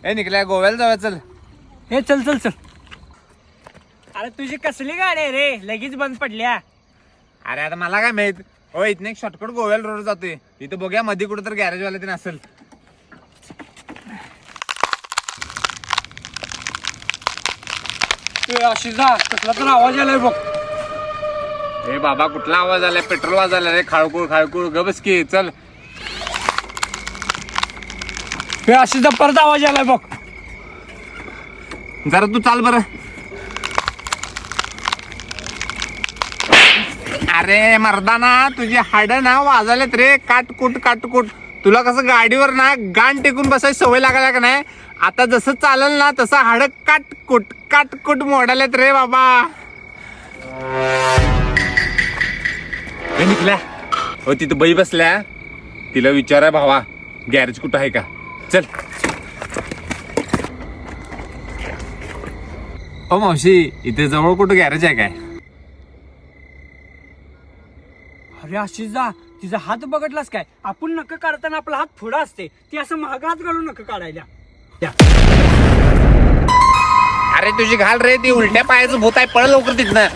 ए निघल्या गोव्याला जाऊया चल. हे चल चल चल. अरे तुझी कसली गाडी आहे रे लगेच बंद पडल्या. अरे आता मला काय माहित. हो इथनं एक शॉर्टकट गोव्याला रोड जातोय. इथं बघूया मध्ये कुठं तर गॅरेज वाला ते असेल. अशी जा कसला तर आवाज आलाय बघ. ए बाबा कुठला आवाज आलाय. पेट्रोल वाजायला रे. खाळकूळ खाळकूळ गबस की चल. हे अशी जा परत आवाज आलाय बघ. जरा तू चाल बर. अरे मर्दाना तुझी हाड ना वाजालेत रे. काटकुट काटकुट. तुला कसं गाडीवर ना गाण टेकून बसायची सवय लागायला का नाही. आता जसं चालेल ना तसं हाड काटकुट काटकुट मोडालेत रे बाबा. निघल्या हो तिथं बाई बसल्या. तिला विचारा भावा गॅरेज कुठं आहे का. चल. हो मावशी इथे जवळ कुठं गॅरेज आहे काय. अरे अशी जा तिचा हात बघितलास काय. आपण नख काढताना आपला हात पुढं असते ती असं महाग हात घालून नख काढायला. अरे तुझी घाल रे ती उलट्या पायाचं भूत आहे. पळ लवकर तिथनं.